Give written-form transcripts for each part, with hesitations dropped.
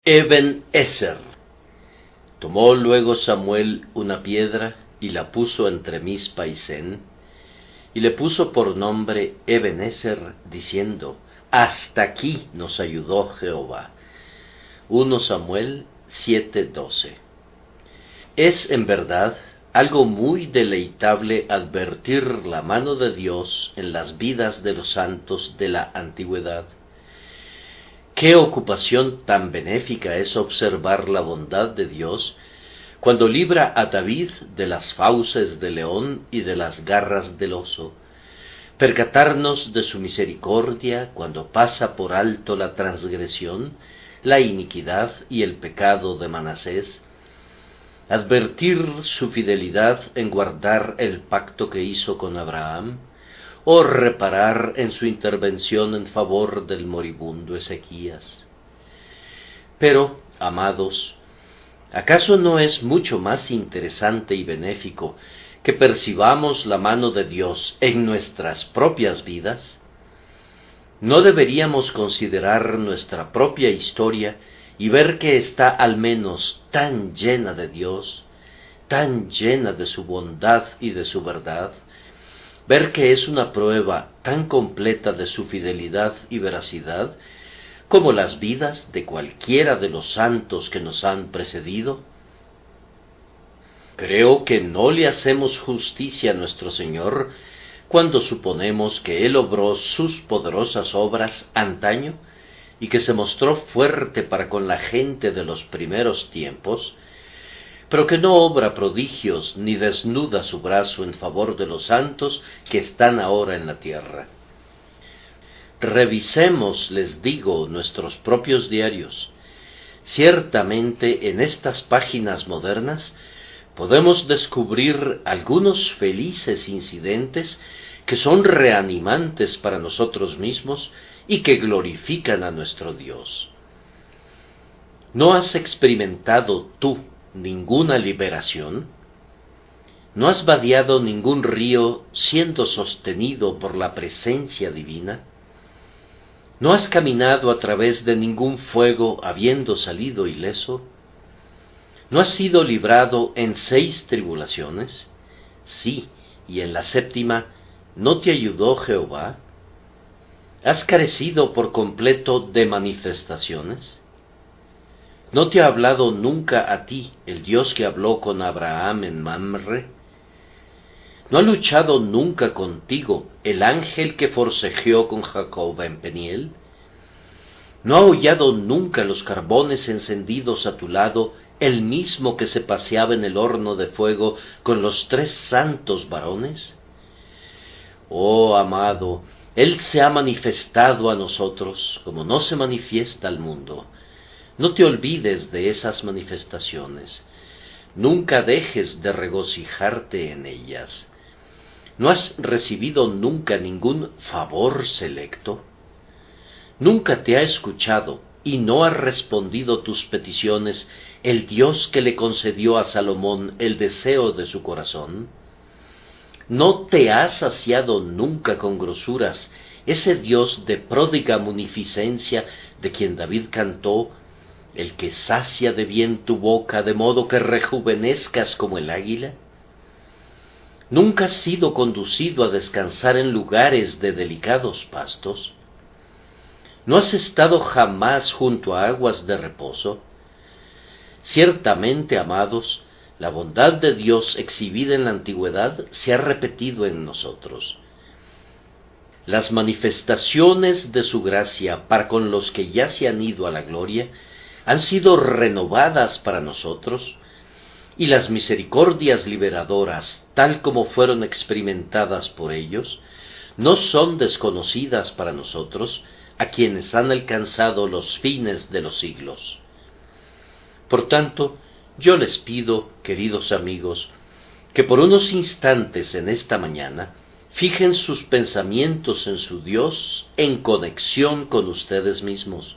Eben Ezer. Tomó luego Samuel una piedra y la puso entre Mizpa y Sen, y le puso por nombre Eben Ezer, diciendo: Hasta aquí nos ayudó Jehová. 1 Samuel 7:12. Es en verdad algo muy deleitable advertir la mano de Dios en las vidas de los santos de la antigüedad. Qué ocupación tan benéfica es observar la bondad de Dios cuando libra a David de las fauces del león y de las garras del oso, percatarnos de su misericordia cuando pasa por alto la transgresión, la iniquidad y el pecado de Manasés, advertir su fidelidad en guardar el pacto que hizo con Abraham, o reparar en su intervención en favor del moribundo Ezequías. Pero, amados, ¿acaso no es mucho más interesante y benéfico que percibamos la mano de Dios en nuestras propias vidas? ¿No deberíamos considerar nuestra propia historia y ver que está al menos tan llena de Dios, tan llena de su bondad y de su verdad? Ver que es una prueba tan completa de su fidelidad y veracidad como las vidas de cualquiera de los santos que nos han precedido. Creo que no le hacemos justicia a nuestro Señor cuando suponemos que Él obró sus poderosas obras antaño y que se mostró fuerte para con la gente de los primeros tiempos, pero que no obra prodigios ni desnuda su brazo en favor de los santos que están ahora en la tierra. Revisemos, les digo, nuestros propios diarios. Ciertamente en estas páginas modernas podemos descubrir algunos felices incidentes que son reanimantes para nosotros mismos y que glorifican a nuestro Dios. ¿No has experimentado tú ninguna liberación? ¿No has vadeado ningún río siendo sostenido por la presencia divina? ¿No has caminado a través de ningún fuego habiendo salido ileso? ¿No has sido librado en 6 tribulaciones? Sí, y en la 7ª, ¿no te ayudó Jehová? ¿Has carecido por completo de manifestaciones? ¿No te ha hablado nunca a ti el Dios que habló con Abraham en Mamre? ¿No ha luchado nunca contigo el ángel que forcejeó con Jacob en Peniel? ¿No ha hollado nunca los carbones encendidos a tu lado el mismo que se paseaba en el horno de fuego con los 3 santos varones? Oh, amado, Él se ha manifestado a nosotros como no se manifiesta al mundo. No te olvides de esas manifestaciones. Nunca dejes de regocijarte en ellas. ¿No has recibido nunca ningún favor selecto? ¿Nunca te ha escuchado y no ha respondido tus peticiones el Dios que le concedió a Salomón el deseo de su corazón? ¿No te ha saciado nunca con grosuras ese Dios de pródiga munificencia de quien David cantó: el que sacia de bien tu boca de modo que rejuvenezcas como el águila? ¿Nunca has sido conducido a descansar en lugares de delicados pastos? ¿No has estado jamás junto a aguas de reposo? Ciertamente, amados, la bondad de Dios exhibida en la antigüedad se ha repetido en nosotros. Las manifestaciones de su gracia para con los que ya se han ido a la gloria han sido renovadas para nosotros, y las misericordias liberadoras, tal como fueron experimentadas por ellos, no son desconocidas para nosotros, a quienes han alcanzado los fines de los siglos. Por tanto, yo les pido, queridos amigos, que por unos instantes en esta mañana fijen sus pensamientos en su Dios en conexión con ustedes mismos.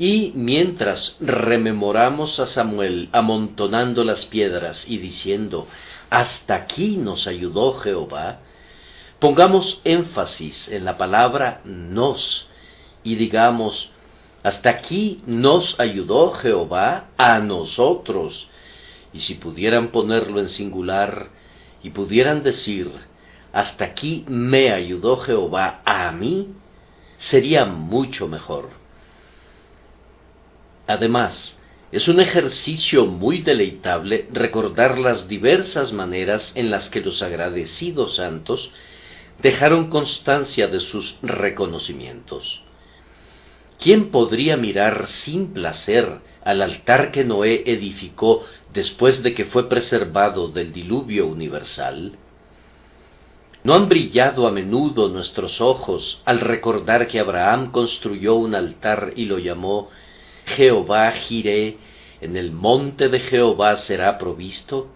Y mientras rememoramos a Samuel amontonando las piedras y diciendo: hasta aquí nos ayudó Jehová, pongamos énfasis en la palabra nos y digamos: Hasta aquí nos ayudó Jehová a nosotros. Y si pudieran ponerlo en singular y pudieran decir, hasta aquí me ayudó Jehová a mí, sería mucho mejor. Además, es un ejercicio muy deleitable recordar las diversas maneras en las que los agradecidos santos dejaron constancia de sus reconocimientos. ¿Quién podría mirar sin placer al altar que Noé edificó después de que fue preservado del diluvio universal? ¿No han brillado a menudo nuestros ojos al recordar que Abraham construyó un altar y lo llamó Jehová Jireh, en el monte de Jehová será provisto?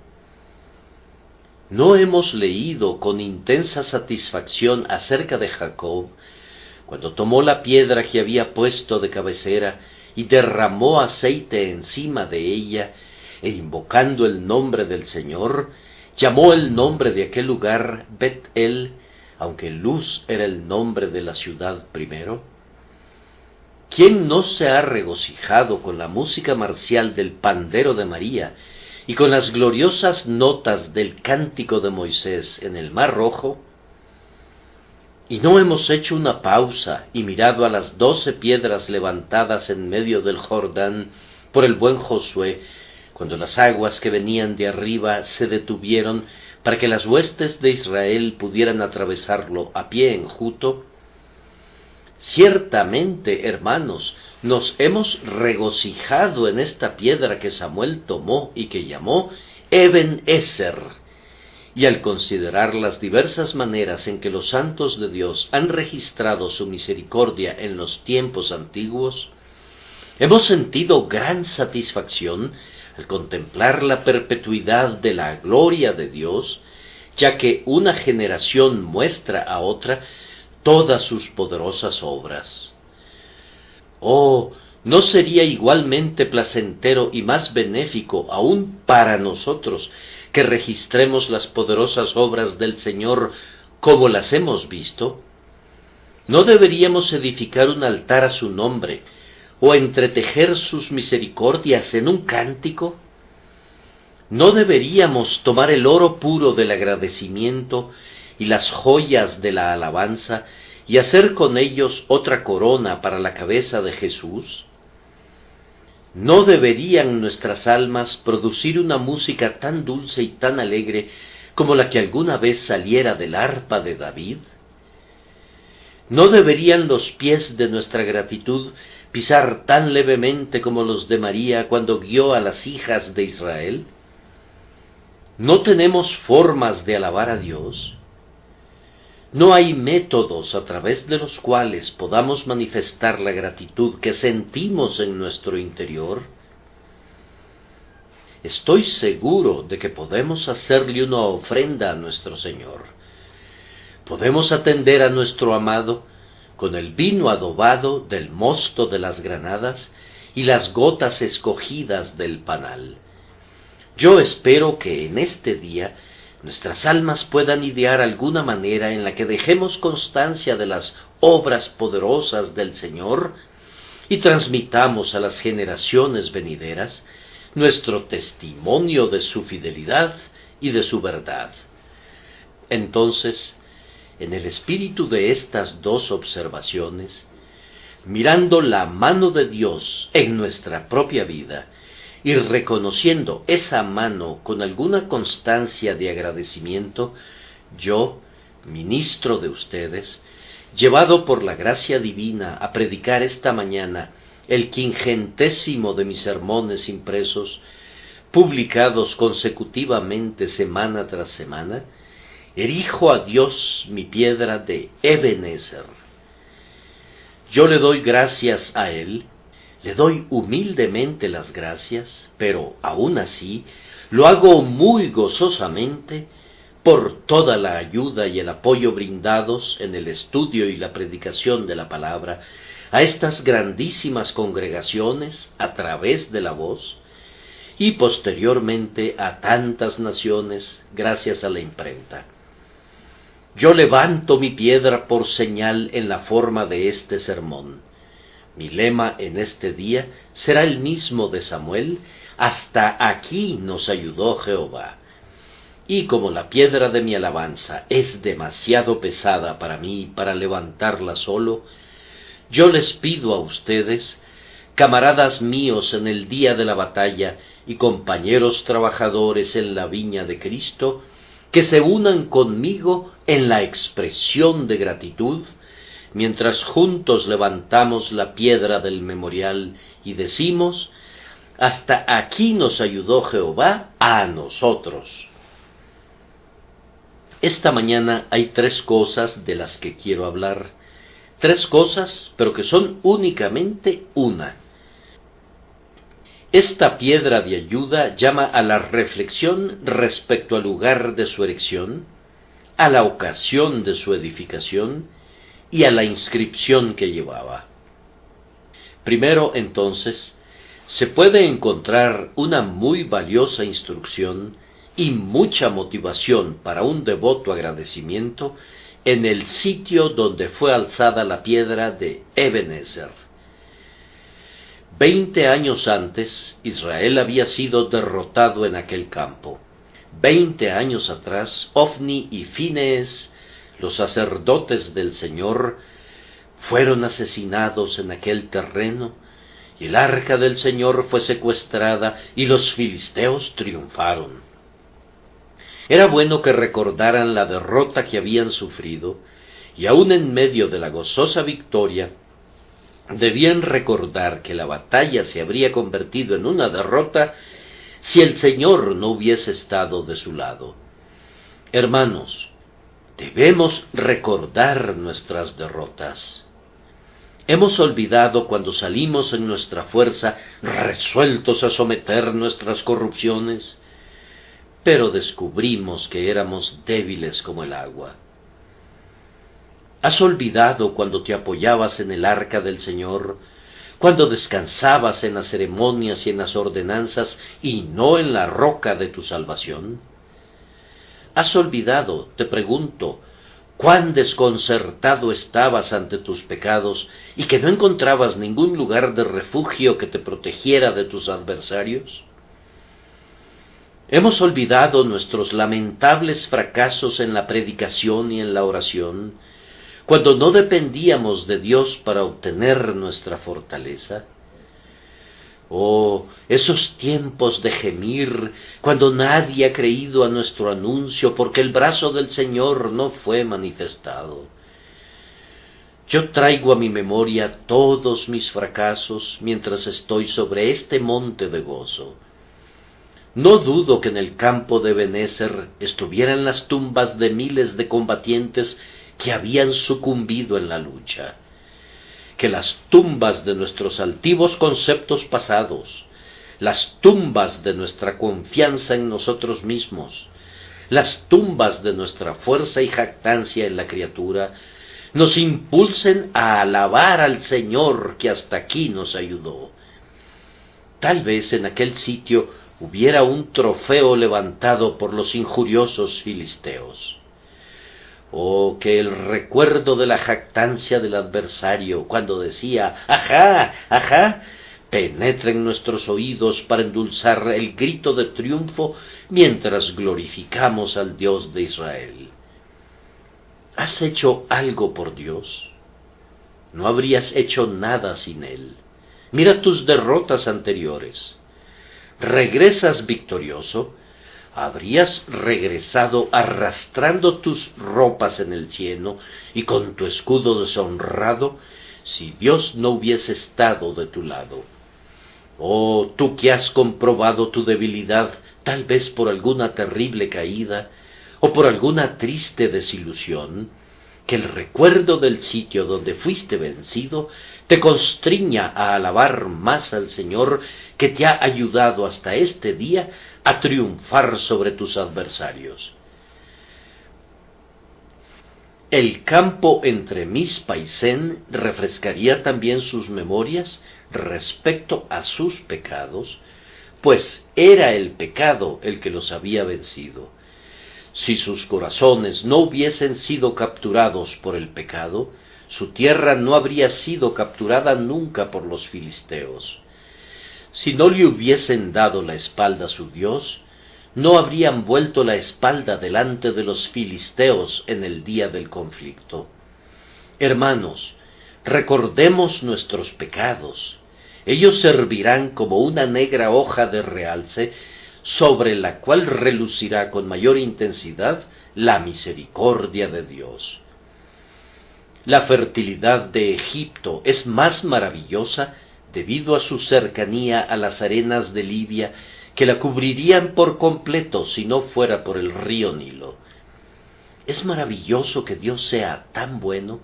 ¿No hemos leído con intensa satisfacción acerca de Jacob, cuando tomó la piedra que había puesto de cabecera y derramó aceite encima de ella, e invocando el nombre del Señor, llamó el nombre de aquel lugar Bet-El, aunque Luz era el nombre de la ciudad primero? ¿Quién no se ha regocijado con la música marcial del pandero de María y con las gloriosas notas del cántico de Moisés en el Mar Rojo? ¿Y no hemos hecho una pausa y mirado a las 12 piedras levantadas en medio del Jordán por el buen Josué, cuando las aguas que venían de arriba se detuvieron para que las huestes de Israel pudieran atravesarlo a pie enjuto? Ciertamente, hermanos, nos hemos regocijado en esta piedra que Samuel tomó y que llamó Eben Ezer. Y al considerar las diversas maneras en que los santos de Dios han registrado su misericordia en los tiempos antiguos, hemos sentido gran satisfacción al contemplar la perpetuidad de la gloria de Dios, ya que una generación muestra a otra todas sus poderosas obras. Oh, ¿no sería igualmente placentero y más benéfico aún para nosotros que registremos las poderosas obras del Señor como las hemos visto? ¿No deberíamos edificar un altar a su nombre, o entretejer sus misericordias en un cántico? ¿No deberíamos tomar el oro puro del agradecimiento y las joyas de la alabanza y hacer con ellos otra corona para la cabeza de Jesús? ¿No deberían nuestras almas producir una música tan dulce y tan alegre como la que alguna vez saliera del arpa de David? ¿No deberían los pies de nuestra gratitud pisar tan levemente como los de María cuando guió a las hijas de Israel? ¿No tenemos formas de alabar a Dios? ¿No hay métodos a través de los cuales podamos manifestar la gratitud que sentimos en nuestro interior? Estoy seguro de que podemos hacerle una ofrenda a nuestro Señor. Podemos atender a nuestro amado con el vino adobado del mosto de las granadas y las gotas escogidas del panal. Yo espero que en este día nuestras almas puedan idear alguna manera en la que dejemos constancia de las obras poderosas del Señor y transmitamos a las generaciones venideras nuestro testimonio de su fidelidad y de su verdad. Entonces, en el espíritu de estas dos observaciones, mirando la mano de Dios en nuestra propia vida, y reconociendo esa mano con alguna constancia de agradecimiento, yo, ministro de ustedes, llevado por la gracia divina a predicar esta mañana el 50º de mis sermones impresos, publicados consecutivamente semana tras semana, erijo a Dios mi piedra de Ebenezer. Yo le doy gracias a Él, le doy humildemente las gracias, pero aún así lo hago muy gozosamente por toda la ayuda y el apoyo brindados en el estudio y la predicación de la palabra a estas grandísimas congregaciones a través de la voz, y posteriormente a tantas naciones gracias a la imprenta. Yo levanto mi piedra por señal en la forma de este sermón, Mi lema en este día será el mismo de Samuel: hasta aquí nos ayudó Jehová. Y como la piedra de mi alabanza es demasiado pesada para mí para levantarla solo, yo les pido a ustedes, camaradas míos en el día de la batalla y compañeros trabajadores en la viña de Cristo, que se unan conmigo en la expresión de gratitud, mientras juntos levantamos la piedra del memorial y decimos: hasta aquí nos ayudó Jehová a nosotros. Esta mañana hay 3 cosas de las que quiero hablar. 3 cosas, pero que son únicamente una. Esta piedra de ayuda llama a la reflexión respecto al lugar de su erección, a la ocasión de su edificación y a la inscripción que llevaba. Primero, entonces, se puede encontrar una muy valiosa instrucción y mucha motivación para un devoto agradecimiento en el sitio donde fue alzada la piedra de Ebenezer. 20 años antes, Israel había sido derrotado en aquel campo. 20 años atrás, Ofni y Finees, los sacerdotes del Señor, fueron asesinados en aquel terreno, y el arca del Señor fue secuestrada y los filisteos triunfaron. Era bueno que recordaran la derrota que habían sufrido, y aun en medio de la gozosa victoria, debían recordar que la batalla se habría convertido en una derrota si el Señor no hubiese estado de su lado. Hermanos, debemos recordar nuestras derrotas. Hemos olvidado cuando salimos en nuestra fuerza, resueltos a someter nuestras corrupciones, pero descubrimos que éramos débiles como el agua. ¿Has olvidado cuando te apoyabas en el arca del Señor, cuando descansabas en las ceremonias y en las ordenanzas y no en la roca de tu salvación? ¿Has olvidado, te pregunto, cuán desconcertado estabas ante tus pecados y que no encontrabas ningún lugar de refugio que te protegiera de tus adversarios? Hemos olvidado nuestros lamentables fracasos en la predicación y en la oración, cuando no dependíamos de Dios para obtener nuestra fortaleza. Oh, esos tiempos de gemir, cuando nadie ha creído a nuestro anuncio porque el brazo del Señor no fue manifestado. Yo traigo a mi memoria todos mis fracasos mientras estoy sobre este monte de gozo. No dudo que en el campo de Ebenezer estuvieran las tumbas de miles de combatientes que habían sucumbido en la lucha, que las tumbas de nuestros altivos conceptos pasados, las tumbas de nuestra confianza en nosotros mismos, las tumbas de nuestra fuerza y jactancia en la criatura, nos impulsen a alabar al Señor que hasta aquí nos ayudó. Tal vez en aquel sitio hubiera un trofeo levantado por los injuriosos filisteos. Oh, que el recuerdo de la jactancia del adversario, cuando decía «ajá, ajá», penetre en nuestros oídos para endulzar el grito de triunfo mientras glorificamos al Dios de Israel. ¿Has hecho algo por Dios? No habrías hecho nada sin Él. Mira tus derrotas anteriores. ¿Regresas victorioso? Habrías regresado arrastrando tus ropas en el cieno y con tu escudo deshonrado si Dios no hubiese estado de tu lado. Oh, tú que has comprobado tu debilidad, tal vez por alguna terrible caída o por alguna triste desilusión, que el recuerdo del sitio donde fuiste vencido te constriña a alabar más al Señor que te ha ayudado hasta este día a triunfar sobre tus adversarios. El campo entre Mizpa y Sen refrescaría también sus memorias respecto a sus pecados, pues era el pecado el que los había vencido. Si sus corazones no hubiesen sido capturados por el pecado, su tierra no habría sido capturada nunca por los filisteos. Si no le hubiesen dado la espalda a su Dios, no habrían vuelto la espalda delante de los filisteos en el día del conflicto. Hermanos, recordemos nuestros pecados. Ellos servirán como una negra hoja de realce sobre la cual relucirá con mayor intensidad la misericordia de Dios. La fertilidad de Egipto es más maravillosa debido a su cercanía a las arenas de Libia, que la cubrirían por completo si no fuera por el río Nilo. Es maravilloso que Dios sea tan bueno,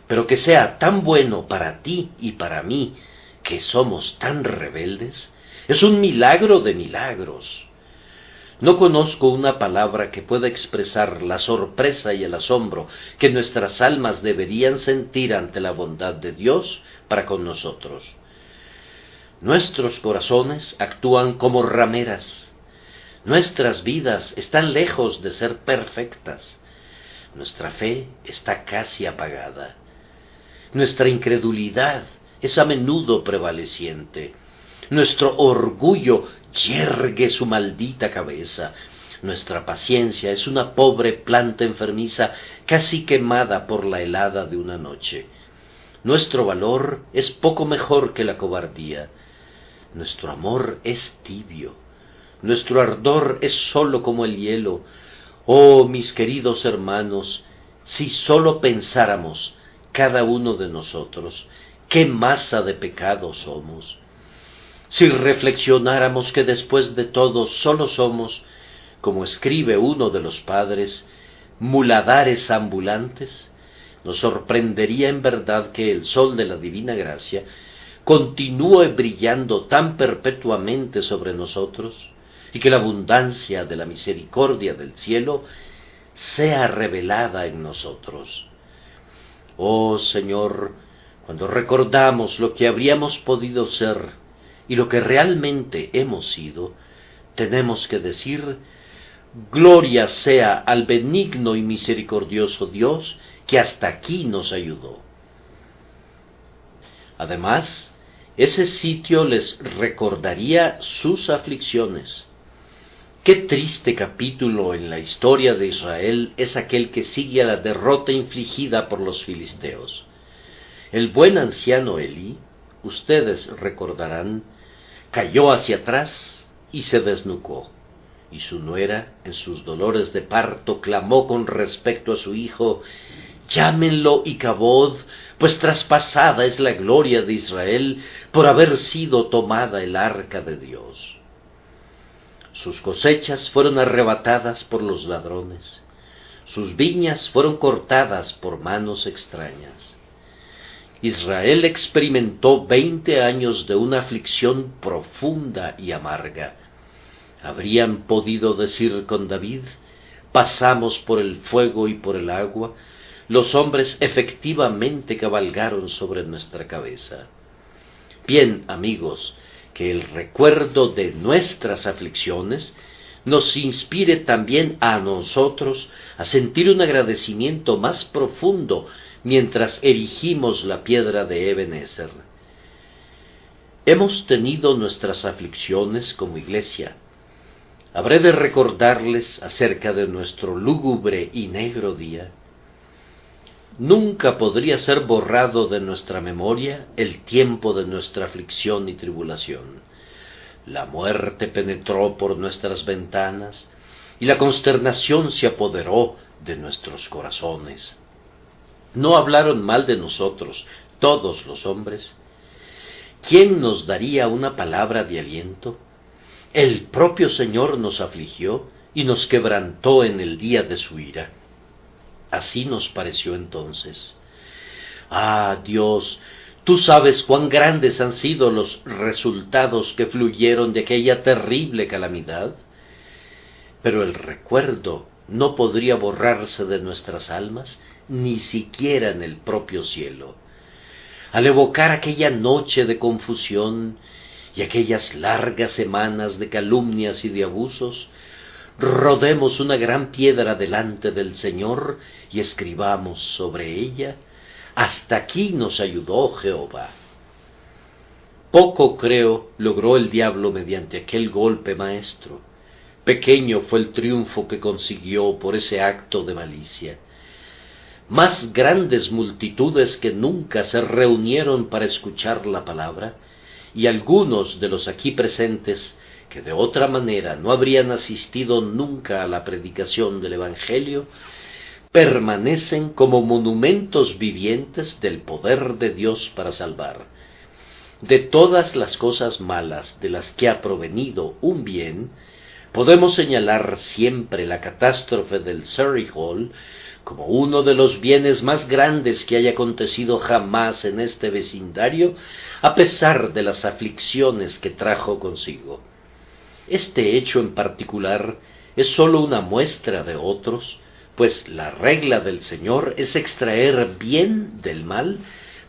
pero que sea tan bueno para ti y para mí, que somos tan rebeldes. Es un milagro de milagros. No conozco una palabra que pueda expresar la sorpresa y el asombro que nuestras almas deberían sentir ante la bondad de Dios para con nosotros. Nuestros corazones actúan como rameras. Nuestras vidas están lejos de ser perfectas. Nuestra fe está casi apagada. Nuestra incredulidad es a menudo prevaleciente. Nuestro orgullo yergue su maldita cabeza. Nuestra paciencia es una pobre planta enfermiza, casi quemada por la helada de una noche. Nuestro valor es poco mejor que la cobardía. Nuestro amor es tibio. Nuestro ardor es solo como el hielo. Oh, mis queridos hermanos, si sólo pensáramos, cada uno de nosotros, qué masa de pecado somos. Si reflexionáramos que después de todo sólo somos, como escribe uno de los padres, muladares ambulantes, nos sorprendería en verdad que el sol de la divina gracia continúe brillando tan perpetuamente sobre nosotros, y que la abundancia de la misericordia del cielo sea revelada en nosotros. Oh Señor, cuando recordamos lo que habríamos podido ser y lo que realmente hemos sido, tenemos que decir: gloria sea al benigno y misericordioso Dios que hasta aquí nos ayudó. Además, ese sitio les recordaría sus aflicciones. Qué triste capítulo en la historia de Israel es aquel que sigue a la derrota infligida por los filisteos. El buen anciano Elí, ustedes recordarán, cayó hacia atrás y se desnucó, y su nuera, en sus dolores de parto, clamó con respecto a su hijo: llámenlo Icabod, pues traspasada es la gloria de Israel por haber sido tomada el arca de Dios. Sus cosechas fueron arrebatadas por los ladrones, sus viñas fueron cortadas por manos extrañas. Israel experimentó 20 años de una aflicción profunda y amarga. Habrían podido decir con David: pasamos por el fuego y por el agua, los hombres efectivamente cabalgaron sobre nuestra cabeza. Bien, amigos, que el recuerdo de nuestras aflicciones nos inspire también a nosotros a sentir un agradecimiento más profundo mientras erigimos la piedra de Ebenezer. Hemos tenido nuestras aflicciones como iglesia. Habré de recordarles acerca de nuestro lúgubre y negro día. Nunca podría ser borrado de nuestra memoria el tiempo de nuestra aflicción y tribulación. La muerte penetró por nuestras ventanas y la consternación se apoderó de nuestros corazones. ¿No hablaron mal de nosotros todos los hombres? ¿Quién nos daría una palabra de aliento? El propio Señor nos afligió y nos quebrantó en el día de su ira. Así nos pareció entonces. Ah, Dios, tú sabes cuán grandes han sido los resultados que fluyeron de aquella terrible calamidad. Pero el recuerdo no podría borrarse de nuestras almas, ni siquiera en el propio cielo. Al evocar aquella noche de confusión y aquellas largas semanas de calumnias y de abusos, rodemos una gran piedra delante del Señor y escribamos sobre ella: Hasta aquí nos ayudó Jehová. Poco, creo, logró el diablo mediante aquel golpe maestro. Pequeño fue el triunfo que consiguió por ese acto de malicia. Más grandes multitudes que nunca se reunieron para escuchar la palabra, y algunos de los aquí presentes, que de otra manera no habrían asistido nunca a la predicación del Evangelio, permanecen como monumentos vivientes del poder de Dios para salvar. De todas las cosas malas de las que ha provenido un bien, podemos señalar siempre la catástrofe del Surrey Hall como uno de los bienes más grandes que haya acontecido jamás en este vecindario, a pesar de las aflicciones que trajo consigo. Este hecho en particular es sólo una muestra de otros, pues la regla del Señor es extraer bien del mal,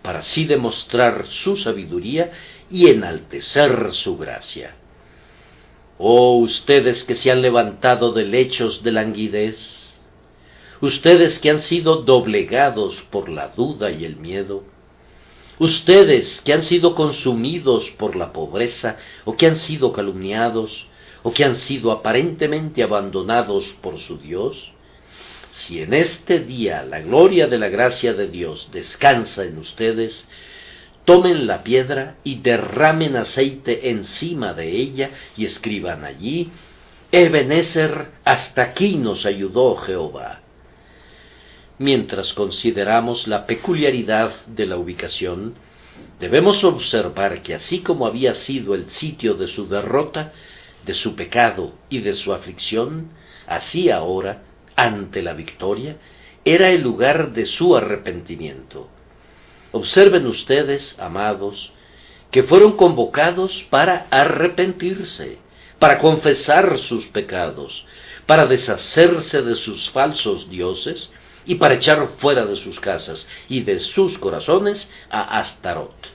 para así demostrar su sabiduría y enaltecer su gracia. Oh, ustedes que se han levantado de lechos de languidez, ustedes que han sido doblegados por la duda y el miedo, ustedes que han sido consumidos por la pobreza, o que han sido calumniados, o que han sido aparentemente abandonados por su Dios, si en este día la gloria de la gracia de Dios descansa en ustedes, tomen la piedra y derramen aceite encima de ella y escriban allí: Ebenezer, hasta aquí nos ayudó Jehová. Mientras consideramos la peculiaridad de la ubicación, debemos observar que así como había sido el sitio de su derrota, de su pecado y de su aflicción, así ahora, ante la victoria, era el lugar de su arrepentimiento. Observen ustedes, amados, que fueron convocados para arrepentirse, para confesar sus pecados, para deshacerse de sus falsos dioses y para echar fuera de sus casas y de sus corazones a Astarot.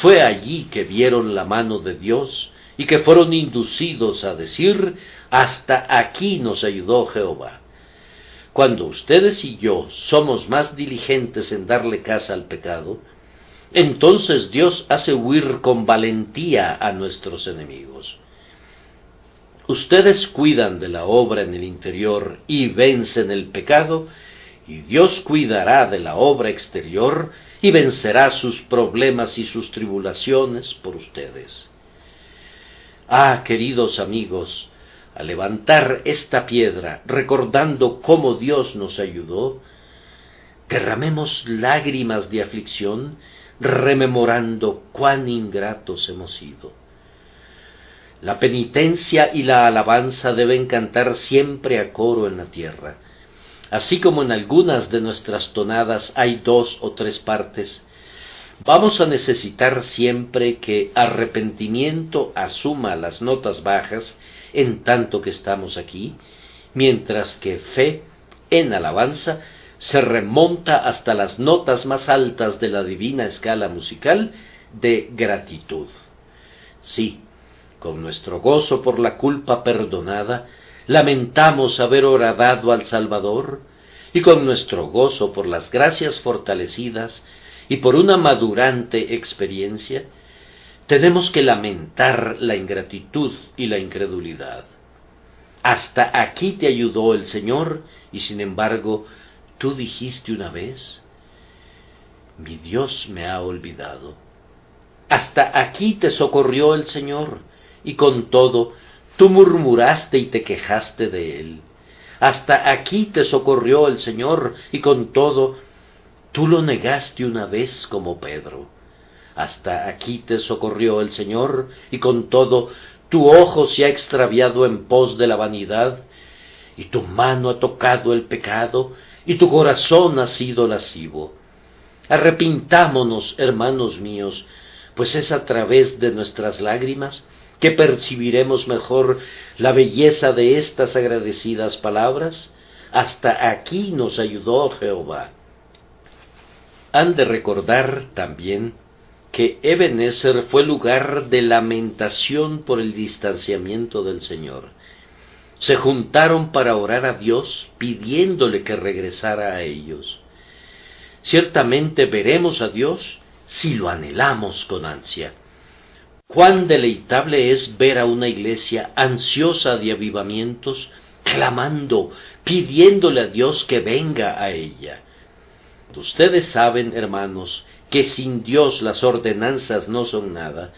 Fue allí que vieron la mano de Dios y que fueron inducidos a decir: hasta aquí nos ayudó Jehová. Cuando ustedes y yo somos más diligentes en darle caza al pecado, entonces Dios hace huir con valentía a nuestros enemigos. Ustedes cuidan de la obra en el interior y vencen el pecado, y Dios cuidará de la obra exterior y vencerá sus problemas y sus tribulaciones por ustedes. Ah, queridos amigos, al levantar esta piedra, recordando cómo Dios nos ayudó, derramemos lágrimas de aflicción, rememorando cuán ingratos hemos sido. La penitencia y la alabanza deben cantar siempre a coro en la tierra. Así como en algunas de nuestras tonadas hay 2 o 3 partes, vamos a necesitar siempre que arrepentimiento asuma las notas bajas en tanto que estamos aquí, mientras que fe en alabanza se remonta hasta las notas más altas de la divina escala musical de gratitud. Sí, con nuestro gozo por la culpa perdonada, lamentamos haber horadado al Salvador, y con nuestro gozo por las gracias fortalecidas y por una madurante experiencia, tenemos que lamentar la ingratitud y la incredulidad. Hasta aquí te ayudó el Señor, y sin embargo, tú dijiste una vez: mi Dios me ha olvidado. Hasta aquí te socorrió el Señor, y con todo, tú murmuraste y te quejaste de Él. Hasta aquí te socorrió el Señor, y con todo, tú lo negaste una vez como Pedro. Hasta aquí te socorrió el Señor, y con todo, tu ojo se ha extraviado en pos de la vanidad, y tu mano ha tocado el pecado, y tu corazón ha sido lascivo. Arrepintámonos, hermanos míos, pues es a través de nuestras lágrimas que percibiremos mejor la belleza de estas agradecidas palabras: hasta aquí nos ayudó Jehová. Han de recordar también que Ebenezer fue lugar de lamentación por el distanciamiento del Señor. Se juntaron para orar a Dios pidiéndole que regresara a ellos. Ciertamente veremos a Dios si lo anhelamos con ansia. Cuán deleitable es ver a una iglesia ansiosa de avivamientos, clamando, pidiéndole a Dios que venga a ella. Ustedes saben, hermanos, que sin Dios las ordenanzas no son nada.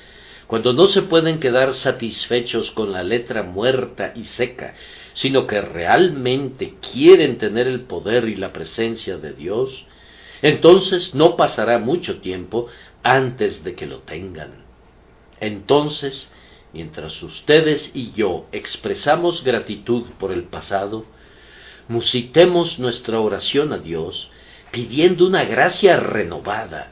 Cuando no se pueden quedar satisfechos con la letra muerta y seca, sino que realmente quieren tener el poder y la presencia de Dios, entonces no pasará mucho tiempo antes de que lo tengan. Entonces, mientras ustedes y yo expresamos gratitud por el pasado, musitemos nuestra oración a Dios pidiendo una gracia renovada.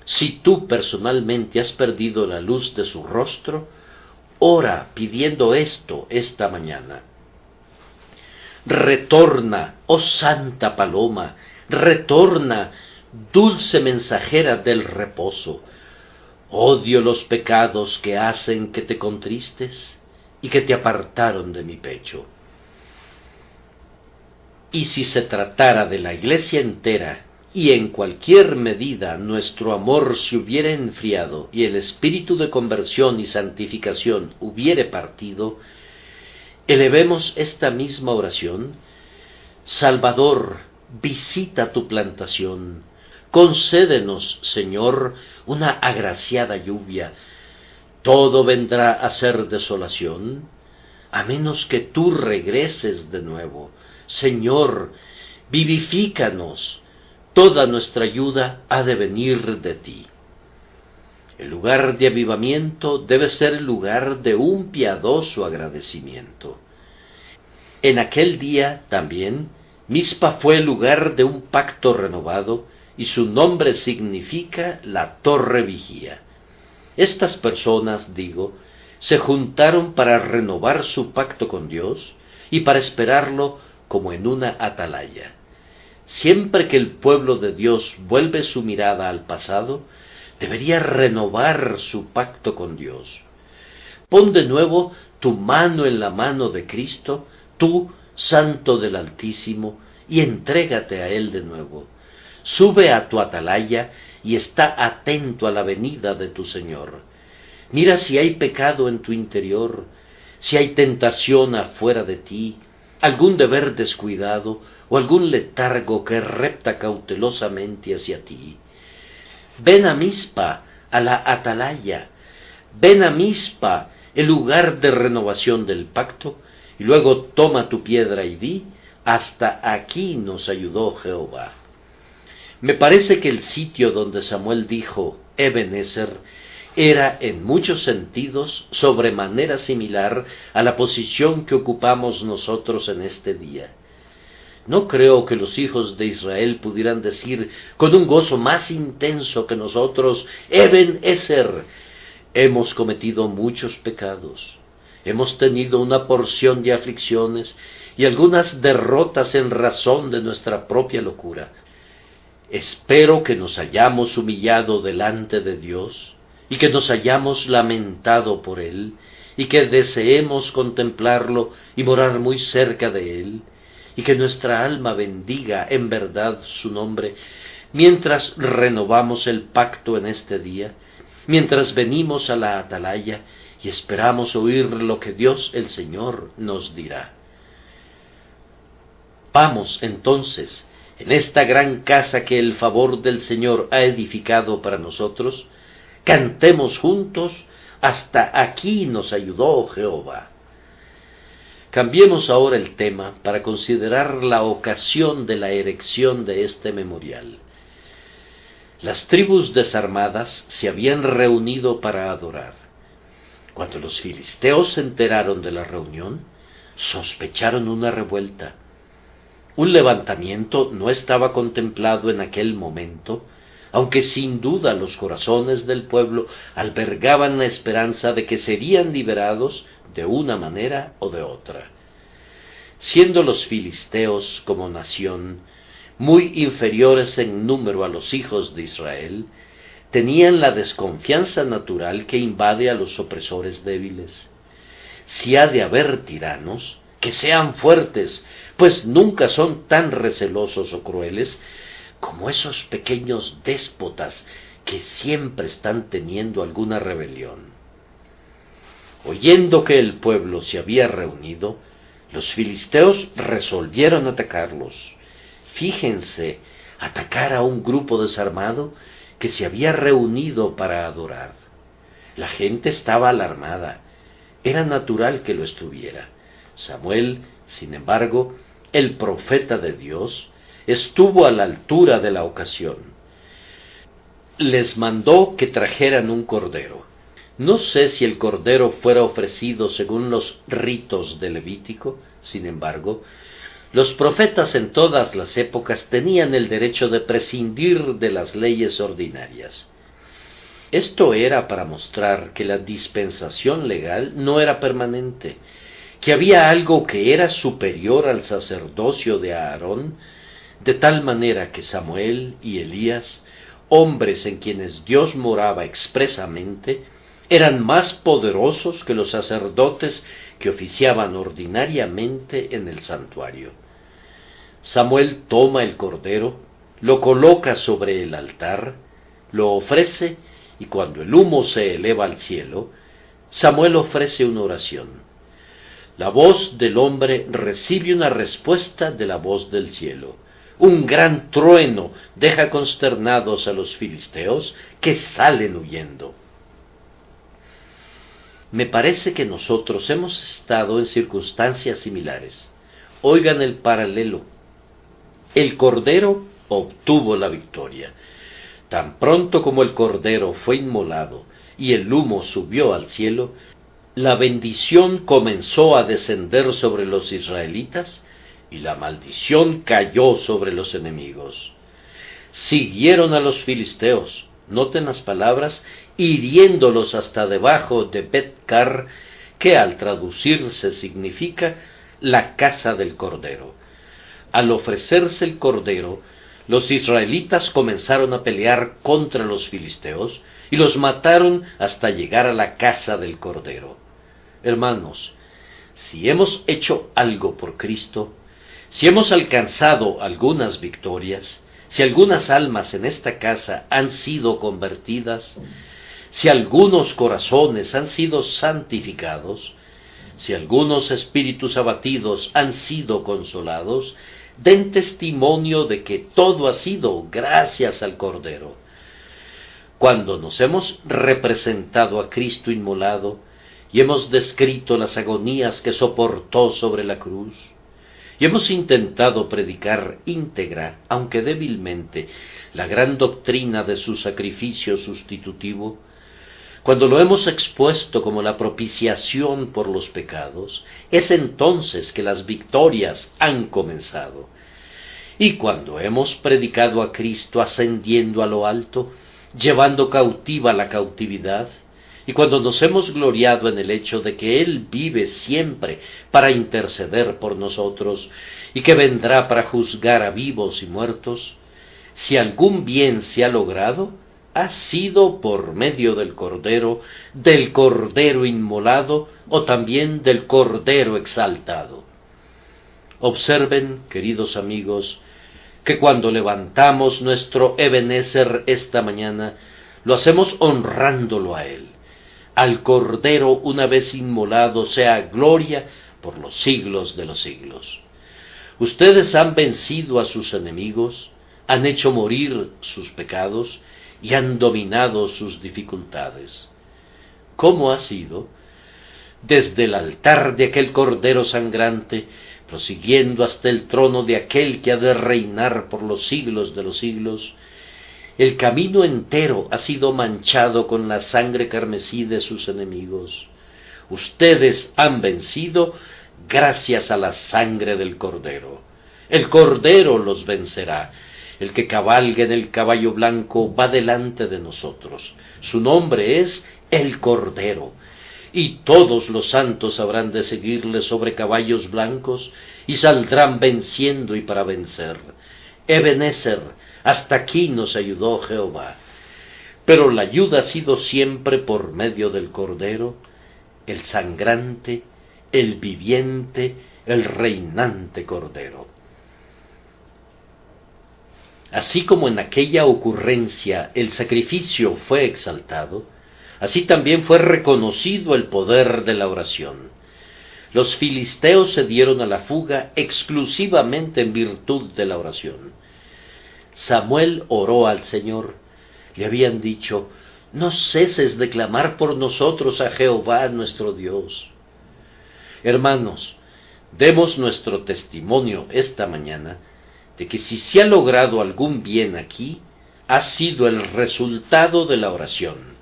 Si tú personalmente has perdido la luz de su rostro, ora pidiendo esto esta mañana. Retorna, oh Santa Paloma, retorna, dulce mensajera del reposo. Odio los pecados que hacen que te contristes y que te apartaron de mi pecho. Y si se tratara de la iglesia entera, y en cualquier medida nuestro amor se hubiera enfriado y el espíritu de conversión y santificación hubiere partido, elevemos esta misma oración: Salvador, visita tu plantación, concédenos, Señor, una agraciada lluvia. Todo vendrá a ser desolación, a menos que tú regreses de nuevo. Señor, vivifícanos, toda nuestra ayuda ha de venir de ti. El lugar de avivamiento debe ser el lugar de un piadoso agradecimiento. En aquel día también, Mizpa fue el lugar de un pacto renovado, y su nombre significa la torre vigía. Estas personas, digo, se juntaron para renovar su pacto con Dios y para esperarlo como en una atalaya. Siempre que el pueblo de Dios vuelve su mirada al pasado, debería renovar su pacto con Dios. Pon de nuevo tu mano en la mano de Cristo, tú, Santo del Altísimo, y entrégate a Él de nuevo. Sube a tu atalaya y está atento a la venida de tu Señor. Mira si hay pecado en tu interior, si hay tentación afuera de ti, algún deber descuidado o algún letargo que repta cautelosamente hacia ti. Ven a Mizpa, a la atalaya, ven a Mizpa, el lugar de renovación del pacto, y luego toma tu piedra y di: hasta aquí nos ayudó Jehová. Me parece que el sitio donde Samuel dijo Ebenezer era en muchos sentidos sobremanera similar a la posición que ocupamos nosotros en este día. No creo que los hijos de Israel pudieran decir con un gozo más intenso que nosotros: Ebenezer, hemos cometido muchos pecados, hemos tenido una porción de aflicciones y algunas derrotas en razón de nuestra propia locura. Espero que nos hayamos humillado delante de Dios y que nos hayamos lamentado por Él y que deseemos contemplarlo y morar muy cerca de Él, y que nuestra alma bendiga en verdad su nombre mientras renovamos el pacto en este día, mientras venimos a la atalaya y esperamos oír lo que Dios el Señor nos dirá. Vamos entonces, en esta gran casa que el favor del Señor ha edificado para nosotros, cantemos juntos: hasta aquí nos ayudó Jehová. Cambiemos ahora el tema para considerar la ocasión de la erección de este memorial. Las tribus desarmadas se habían reunido para adorar. Cuando los filisteos se enteraron de la reunión, sospecharon una revuelta. Un levantamiento no estaba contemplado en aquel momento, aunque sin duda los corazones del pueblo albergaban la esperanza de que serían liberados de una manera o de otra. Siendo los filisteos como nación muy inferiores en número a los hijos de Israel, tenían la desconfianza natural que invade a los opresores débiles. Si ha de haber tiranos, que sean fuertes, pues nunca son tan recelosos o crueles como esos pequeños déspotas que siempre están teniendo alguna rebelión. Oyendo que el pueblo se había reunido, los filisteos resolvieron atacarlos. Fíjense, atacar a un grupo desarmado que se había reunido para adorar. La gente estaba alarmada. Era natural que lo estuviera. Samuel, sin embargo, el profeta de Dios, estuvo a la altura de la ocasión. Les mandó que trajeran un cordero. No sé si el cordero fuera ofrecido según los ritos de Levítico, sin embargo, los profetas en todas las épocas tenían el derecho de prescindir de las leyes ordinarias. Esto era para mostrar que la dispensación legal no era permanente, que había algo que era superior al sacerdocio de Aarón, de tal manera que Samuel y Elías, hombres en quienes Dios moraba expresamente, eran más poderosos que los sacerdotes que oficiaban ordinariamente en el santuario. Samuel toma el cordero, lo coloca sobre el altar, lo ofrece, y cuando el humo se eleva al cielo, Samuel ofrece una oración. La voz del hombre recibe una respuesta de la voz del cielo. Un gran trueno deja consternados a los filisteos, que salen huyendo. Me parece que nosotros hemos estado en circunstancias similares. Oigan el paralelo. El cordero obtuvo la victoria. Tan pronto como el cordero fue inmolado y el humo subió al cielo, la bendición comenzó a descender sobre los israelitas y la maldición cayó sobre los enemigos. Siguieron a los filisteos, noten las palabras, hiriéndolos hasta debajo de Bet-car, que al traducirse significa la casa del cordero. Al ofrecerse el cordero, los israelitas comenzaron a pelear contra los filisteos y los mataron hasta llegar a la casa del cordero. Hermanos, si hemos hecho algo por Cristo, si hemos alcanzado algunas victorias, si algunas almas en esta casa han sido convertidas, si algunos corazones han sido santificados, si algunos espíritus abatidos han sido consolados, den testimonio de que todo ha sido gracias al Cordero. Cuando nos hemos representado a Cristo inmolado y hemos descrito las agonías que soportó sobre la cruz, y hemos intentado predicar íntegra, aunque débilmente, la gran doctrina de su sacrificio sustitutivo, cuando lo hemos expuesto como la propiciación por los pecados, es entonces que las victorias han comenzado. Y cuando hemos predicado a Cristo ascendiendo a lo alto, llevando cautiva la cautividad, y cuando nos hemos gloriado en el hecho de que Él vive siempre para interceder por nosotros, y que vendrá para juzgar a vivos y muertos, si algún bien se ha logrado, ha sido por medio del Cordero inmolado, o también del Cordero exaltado. Observen, queridos amigos, que cuando levantamos nuestro Ebenezer esta mañana, lo hacemos honrándolo a Él. Al Cordero una vez inmolado sea gloria por los siglos de los siglos. Ustedes han vencido a sus enemigos, han hecho morir sus pecados y han dominado sus dificultades. ¿Cómo ha sido? Desde el altar de aquel Cordero sangrante, prosiguiendo hasta el trono de aquel que ha de reinar por los siglos de los siglos, el camino entero ha sido manchado con la sangre carmesí de sus enemigos. Ustedes han vencido gracias a la sangre del Cordero. El Cordero los vencerá. El que cabalga en el caballo blanco va delante de nosotros. Su nombre es el Cordero. Y todos los santos habrán de seguirle sobre caballos blancos y saldrán venciendo y para vencer. Ebenezer, hasta aquí nos ayudó Jehová. Pero la ayuda ha sido siempre por medio del Cordero, el sangrante, el viviente, el reinante Cordero. Así como en aquella ocurrencia el sacrificio fue exaltado, así también fue reconocido el poder de la oración. Los filisteos se dieron a la fuga exclusivamente en virtud de la oración. Samuel oró al Señor. Le habían dicho: no ceses de clamar por nosotros a Jehová nuestro Dios. Hermanos, demos nuestro testimonio esta mañana de que si se ha logrado algún bien aquí, ha sido el resultado de la oración.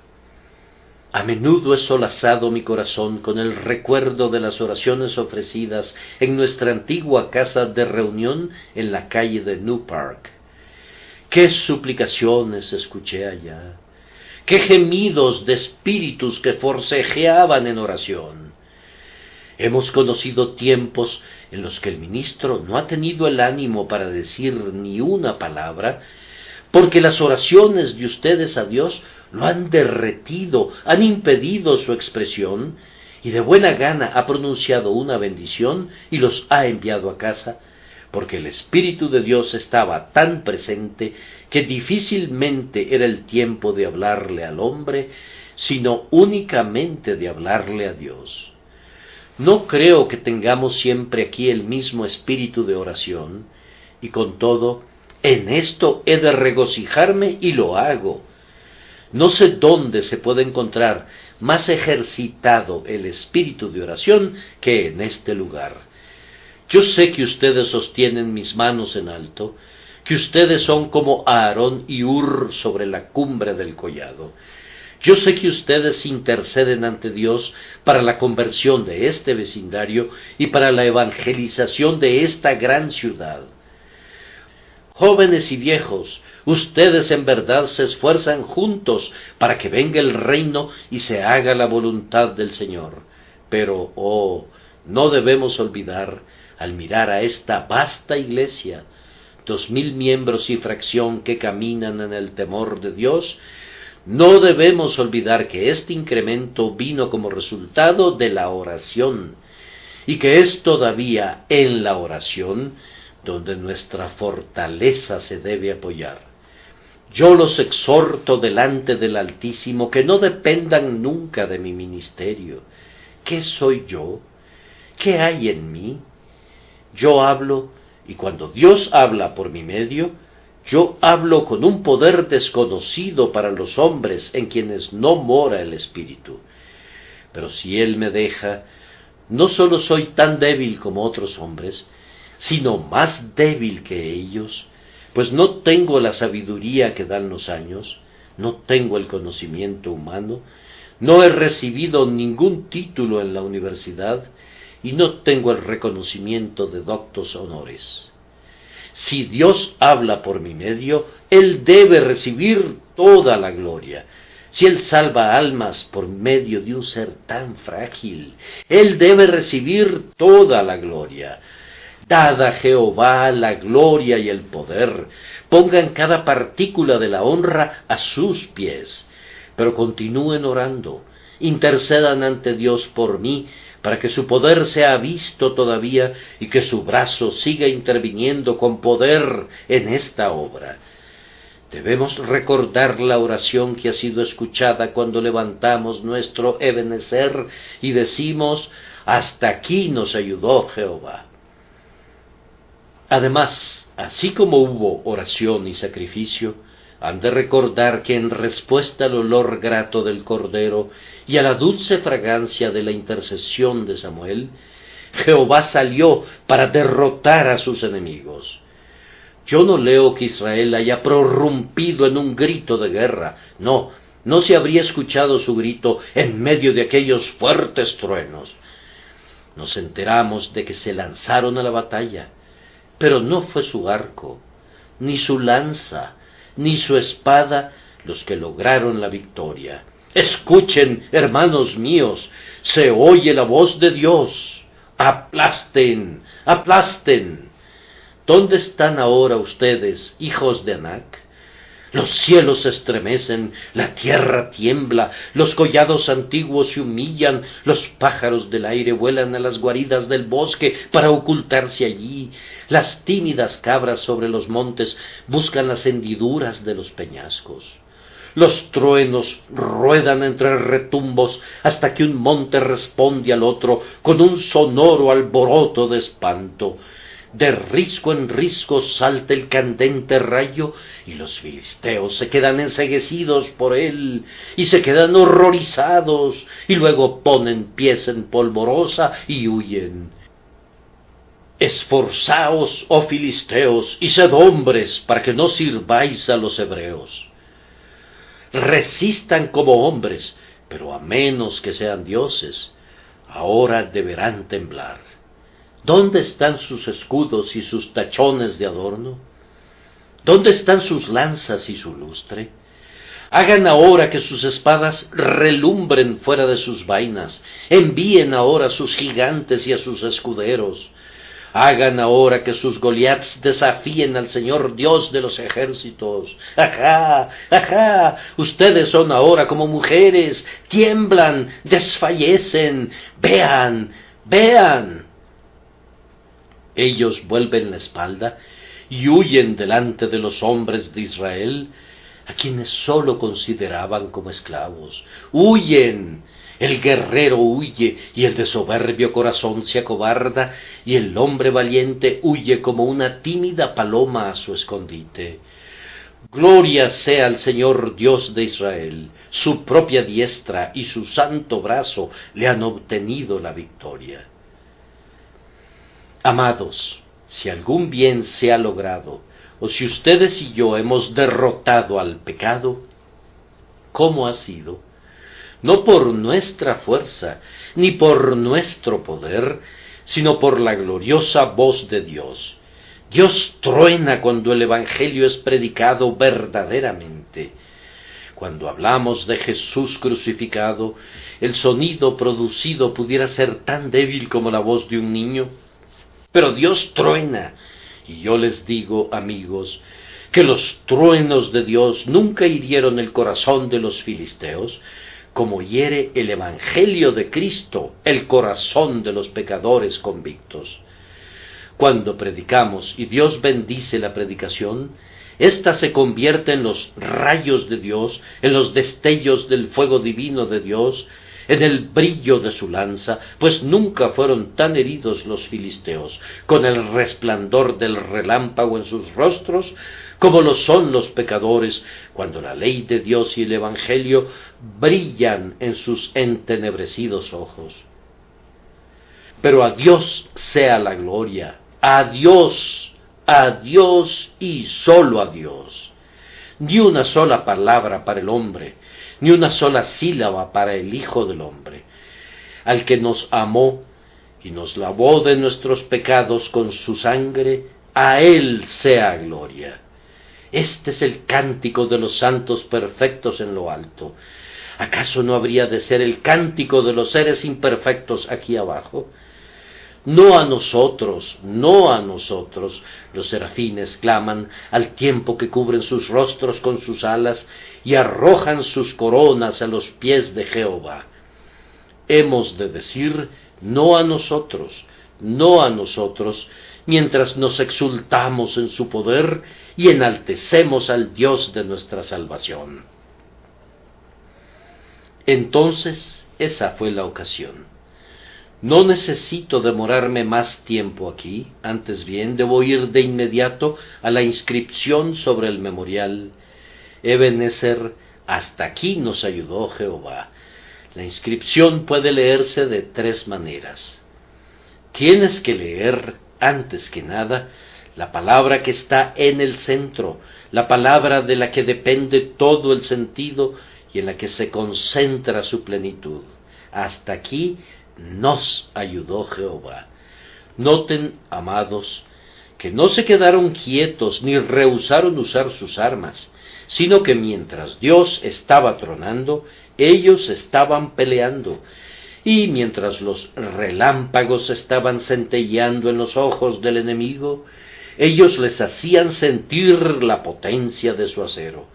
A menudo he solazado mi corazón con el recuerdo de las oraciones ofrecidas en nuestra antigua casa de reunión en la calle de New Park. ¡Qué suplicaciones escuché allá! ¡Qué gemidos de espíritus que forcejeaban en oración! Hemos conocido tiempos en los que el ministro no ha tenido el ánimo para decir ni una palabra, porque las oraciones de ustedes a Dios lo han derretido, han impedido su expresión, y de buena gana ha pronunciado una bendición y los ha enviado a casa, porque el Espíritu de Dios estaba tan presente que difícilmente era el tiempo de hablarle al hombre, sino únicamente de hablarle a Dios. No creo que tengamos siempre aquí el mismo espíritu de oración, y con todo, en esto he de regocijarme y lo hago. No sé dónde se puede encontrar más ejercitado el espíritu de oración que en este lugar. Yo sé que ustedes sostienen mis manos en alto, que ustedes son como Aarón y Hur sobre la cumbre del collado. Yo sé que ustedes interceden ante Dios para la conversión de este vecindario y para la evangelización de esta gran ciudad. Jóvenes y viejos, ustedes en verdad se esfuerzan juntos para que venga el reino y se haga la voluntad del Señor. Pero, no debemos olvidar, al mirar a esta vasta iglesia, 2000 miembros y fracción que caminan en el temor de Dios, no debemos olvidar que este incremento vino como resultado de la oración, y que es todavía en la oración donde nuestra fortaleza se debe apoyar. Yo los exhorto delante del Altísimo que no dependan nunca de mi ministerio. ¿Qué soy yo? ¿Qué hay en mí? Yo hablo, y cuando Dios habla por mi medio, yo hablo con un poder desconocido para los hombres en quienes no mora el Espíritu. Pero si Él me deja, no solo soy tan débil como otros hombres, sino más débil que ellos, pues no tengo la sabiduría que dan los años, no tengo el conocimiento humano, no he recibido ningún título en la universidad y no tengo el reconocimiento de doctos honores. Si Dios habla por mi medio, Él debe recibir toda la gloria. Si Él salva almas por medio de un ser tan frágil, Él debe recibir toda la gloria. Dad a Jehová la gloria y el poder. Pongan cada partícula de la honra a sus pies. Pero continúen orando. Intercedan ante Dios por mí, para que su poder sea visto todavía y que su brazo siga interviniendo con poder en esta obra. Debemos recordar la oración que ha sido escuchada cuando levantamos nuestro Ebenezer y decimos: hasta aquí nos ayudó Jehová. Además, así como hubo oración y sacrificio, han de recordar que en respuesta al olor grato del Cordero y a la dulce fragancia de la intercesión de Samuel, Jehová salió para derrotar a sus enemigos. Yo no leo que Israel haya prorrumpido en un grito de guerra. No se habría escuchado su grito en medio de aquellos fuertes truenos. Nos enteramos de que se lanzaron a la batalla, pero no fue su arco, ni su lanza, ni su espada los que lograron la victoria. Escuchen, hermanos míos, se oye la voz de Dios. Aplasten, aplasten. ¿Dónde están ahora ustedes, hijos de Anac? Los cielos se estremecen, la tierra tiembla, los collados antiguos se humillan, los pájaros del aire vuelan a las guaridas del bosque para ocultarse allí, las tímidas cabras sobre los montes buscan las hendiduras de los peñascos. Los truenos ruedan entre retumbos hasta que un monte responde al otro con un sonoro alboroto de espanto. De risco en risco salta el candente rayo, y los filisteos se quedan enceguecidos por él, y se quedan horrorizados, y luego ponen pies en polvorosa y huyen. Esforzaos, oh filisteos, y sed hombres, para que no sirváis a los hebreos. Resistan como hombres, pero a menos que sean dioses, ahora deberán temblar. ¿Dónde están sus escudos y sus tachones de adorno? ¿Dónde están sus lanzas y su lustre? Hagan ahora que sus espadas relumbren fuera de sus vainas, envíen ahora a sus gigantes y a sus escuderos. Hagan ahora que sus Goliaths desafíen al Señor Dios de los ejércitos. ¡Ajá! ¡Ajá! Ustedes son ahora como mujeres, tiemblan, desfallecen. ¡Vean! ¡Vean! Ellos vuelven la espalda y huyen delante de los hombres de Israel, a quienes sólo consideraban como esclavos. ¡Huyen! El guerrero huye, y el de soberbio corazón se acobarda, y el hombre valiente huye como una tímida paloma a su escondite. Gloria sea al Señor Dios de Israel, su propia diestra y su santo brazo le han obtenido la victoria. Amados, si algún bien se ha logrado, o si ustedes y yo hemos derrotado al pecado, ¿cómo ha sido? No por nuestra fuerza, ni por nuestro poder, sino por la gloriosa voz de Dios. Dios truena cuando el Evangelio es predicado verdaderamente. Cuando hablamos de Jesús crucificado, el sonido producido pudiera ser tan débil como la voz de un niño. Pero Dios truena, y yo les digo, amigos, que los truenos de Dios nunca hirieron el corazón de los filisteos, como hiere el Evangelio de Cristo el corazón de los pecadores convictos. Cuando predicamos y Dios bendice la predicación, ésta se convierte en los rayos de Dios, en los destellos del fuego divino de Dios, en el brillo de su lanza, pues nunca fueron tan heridos los filisteos, con el resplandor del relámpago en sus rostros, como lo son los pecadores, cuando la ley de Dios y el Evangelio brillan en sus entenebrecidos ojos. Pero a Dios sea la gloria, a Dios y solo a Dios. Ni una sola palabra para el hombre, ni una sola sílaba para el Hijo del Hombre, al que nos amó y nos lavó de nuestros pecados con su sangre, a Él sea gloria. Este es el cántico de los santos perfectos en lo alto. ¿Acaso no habría de ser el cántico de los seres imperfectos aquí abajo? No a nosotros, los serafines claman al tiempo que cubren sus rostros con sus alas y arrojan sus coronas a los pies de Jehová. Hemos de decir no a nosotros, mientras nos exultamos en su poder y enaltecemos al Dios de nuestra salvación. Entonces, esa fue la ocasión. No necesito demorarme más tiempo aquí, antes bien debo ir de inmediato a la inscripción sobre el memorial. Ebenezer, hasta aquí nos ayudó Jehová. La inscripción puede leerse de 3 maneras. Tienes que leer, antes que nada, la palabra que está en el centro, la palabra de la que depende todo el sentido y en la que se concentra su plenitud. Hasta aquí nos ayudó Jehová. Noten, amados, que no se quedaron quietos ni rehusaron usar sus armas, sino que mientras Dios estaba tronando, ellos estaban peleando, y mientras los relámpagos estaban centelleando en los ojos del enemigo, ellos les hacían sentir la potencia de su acero.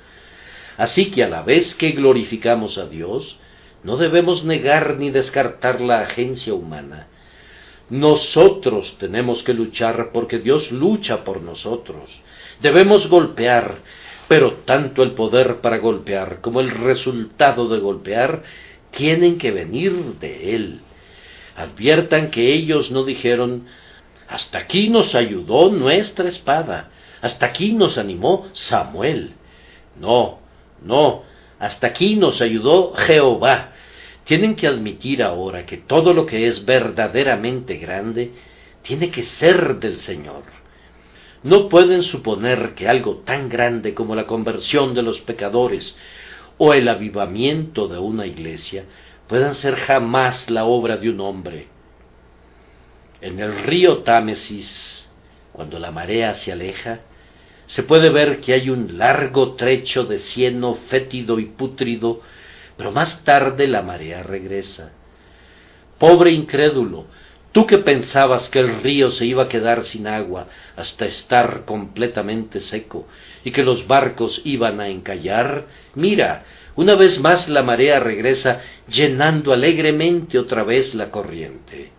Así que a la vez que glorificamos a Dios, no debemos negar ni descartar la agencia humana. Nosotros tenemos que luchar porque Dios lucha por nosotros. Debemos golpear, pero tanto el poder para golpear como el resultado de golpear tienen que venir de Él. Adviertan que ellos no dijeron: hasta aquí nos ayudó nuestra espada, hasta aquí nos animó Samuel. No, hasta aquí nos ayudó Jehová. Tienen que admitir ahora que todo lo que es verdaderamente grande tiene que ser del Señor. No pueden suponer que algo tan grande como la conversión de los pecadores o el avivamiento de una iglesia puedan ser jamás la obra de un hombre. En el río Támesis, cuando la marea se aleja, se puede ver que hay un largo trecho de cieno fétido y pútrido, pero más tarde la marea regresa. Pobre incrédulo, tú que pensabas que el río se iba a quedar sin agua hasta estar completamente seco y que los barcos iban a encallar, mira, una vez más la marea regresa llenando alegremente otra vez la corriente.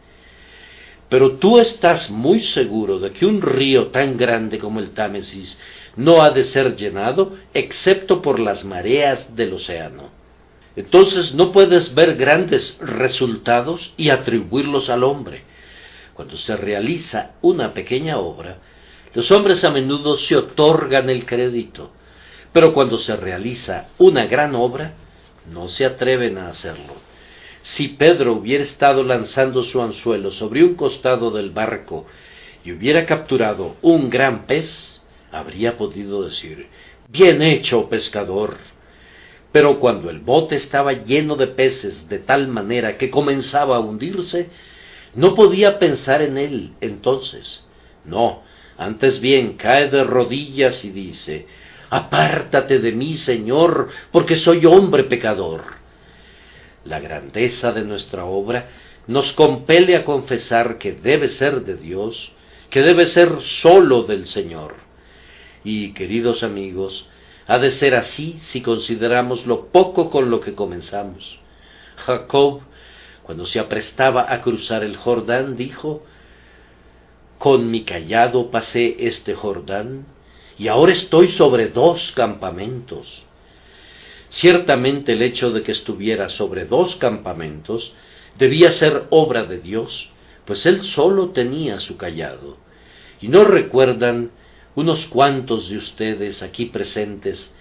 Pero tú estás muy seguro de que un río tan grande como el Támesis no ha de ser llenado excepto por las mareas del océano. Entonces no puedes ver grandes resultados y atribuirlos al hombre. Cuando se realiza una pequeña obra, los hombres a menudo se otorgan el crédito, pero cuando se realiza una gran obra, no se atreven a hacerlo. Si Pedro hubiera estado lanzando su anzuelo sobre un costado del barco y hubiera capturado un gran pez, habría podido decir: bien hecho, pescador. Pero cuando el bote estaba lleno de peces de tal manera que comenzaba a hundirse, no podía pensar en él entonces. No, antes bien cae de rodillas y dice: apártate de mí, Señor, porque soy hombre pecador. La grandeza de nuestra obra nos compele a confesar que debe ser de Dios, que debe ser solo del Señor. Y, queridos amigos, ha de ser así si consideramos lo poco con lo que comenzamos. Jacob, cuando se aprestaba a cruzar el Jordán, dijo: con mi cayado pasé este Jordán, y ahora estoy sobre 2 campamentos. Ciertamente el hecho de que estuviera sobre 2 campamentos debía ser obra de Dios, pues él solo tenía su cayado. ¿Y no recuerdan unos cuantos de ustedes aquí presentes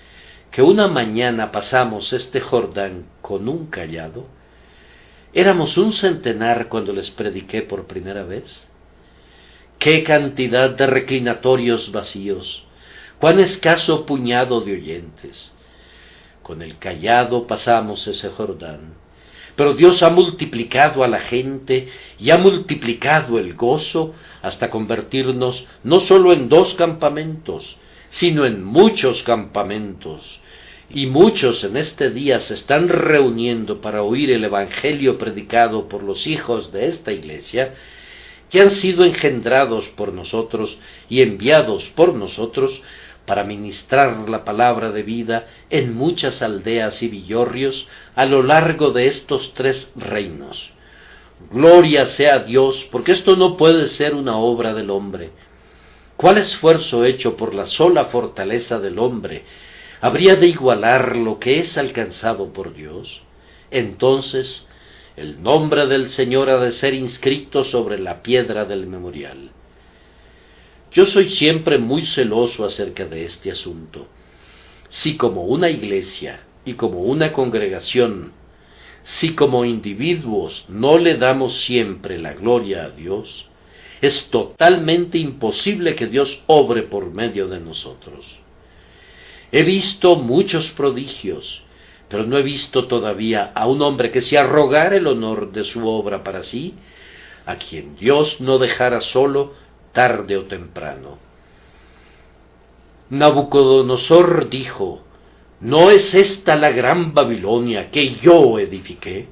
que una mañana pasamos este Jordán con un cayado? Éramos un centenar cuando les prediqué por primera vez. ¡Qué cantidad de reclinatorios vacíos! ¡Cuán escaso puñado de oyentes! Con el cayado pasamos ese Jordán, pero Dios ha multiplicado a la gente y ha multiplicado el gozo hasta convertirnos no solo en 2 campamentos, sino en muchos campamentos. Y muchos en este día se están reuniendo para oír el evangelio predicado por los hijos de esta iglesia, que han sido engendrados por nosotros y enviados por nosotros para ministrar la palabra de vida en muchas aldeas y villorrios a lo largo de estos 3 reinos. Gloria sea a Dios, porque esto no puede ser una obra del hombre. ¿Cuál esfuerzo hecho por la sola fortaleza del hombre habría de igualar lo que es alcanzado por Dios? Entonces, el nombre del Señor ha de ser inscrito sobre la piedra del memorial. Yo soy siempre muy celoso acerca de este asunto. Si como una iglesia y como una congregación, si como individuos no le damos siempre la gloria a Dios, es totalmente imposible que Dios obre por medio de nosotros. He visto muchos prodigios, pero no he visto todavía a un hombre que se arrogara el honor de su obra para sí, a quien Dios no dejara solo tarde o temprano. Nabucodonosor dijo: ¿no es esta la gran Babilonia que yo edifiqué?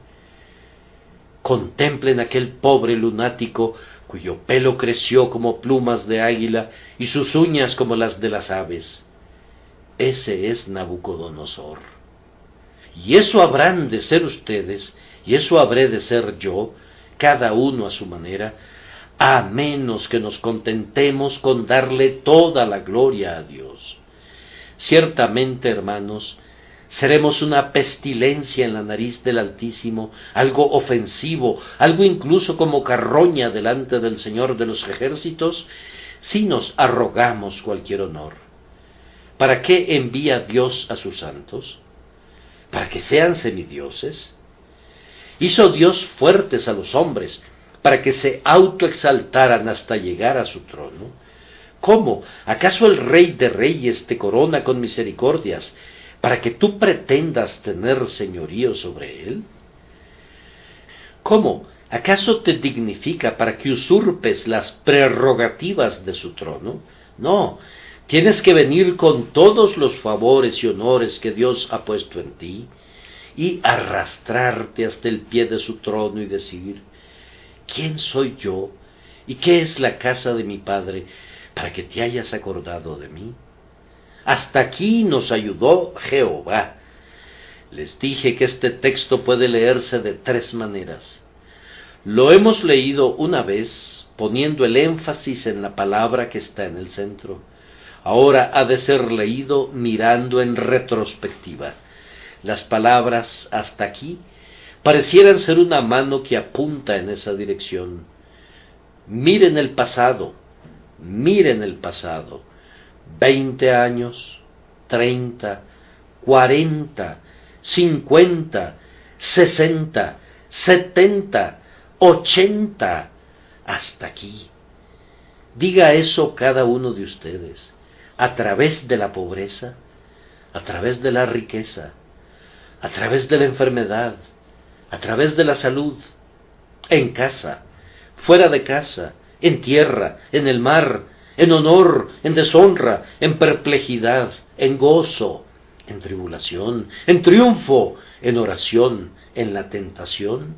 Contemplen aquel pobre lunático cuyo pelo creció como plumas de águila y sus uñas como las de las aves. Ese es Nabucodonosor. Y eso habrán de ser ustedes, y eso habré de ser yo, cada uno a su manera, a menos que nos contentemos con darle toda la gloria a Dios. Ciertamente, hermanos, seremos una pestilencia en la nariz del Altísimo, algo ofensivo, algo incluso como carroña delante del Señor de los ejércitos, si nos arrogamos cualquier honor. ¿Para qué envía Dios a sus santos? ¿Para que sean semidioses? Hizo Dios fuertes a los hombres, para que se autoexaltaran hasta llegar a su trono. ¿Cómo? ¿Acaso el Rey de Reyes te corona con misericordias, para que tú pretendas tener señorío sobre él? ¿Cómo? ¿Acaso te dignifica para que usurpes las prerrogativas de su trono? No, tienes que venir con todos los favores y honores que Dios ha puesto en ti, y arrastrarte hasta el pie de su trono y decir: ¿quién soy yo y qué es la casa de mi Padre para que te hayas acordado de mí? Hasta aquí nos ayudó Jehová. Les dije que este texto puede leerse de 3 maneras. Lo hemos leído una vez, poniendo el énfasis en la palabra que está en el centro. Ahora ha de ser leído mirando en retrospectiva. Las palabras hasta aquí parecieran ser una mano que apunta en esa dirección. Miren el pasado, 20 años, 30, 40, 50, 60, 70, 80, hasta aquí. Diga eso cada uno de ustedes, a través de la pobreza, a través de la riqueza, a través de la enfermedad, a través de la salud, en casa, fuera de casa, en tierra, en el mar, en honor, en deshonra, en perplejidad, en gozo, en tribulación, en triunfo, en oración, en la tentación,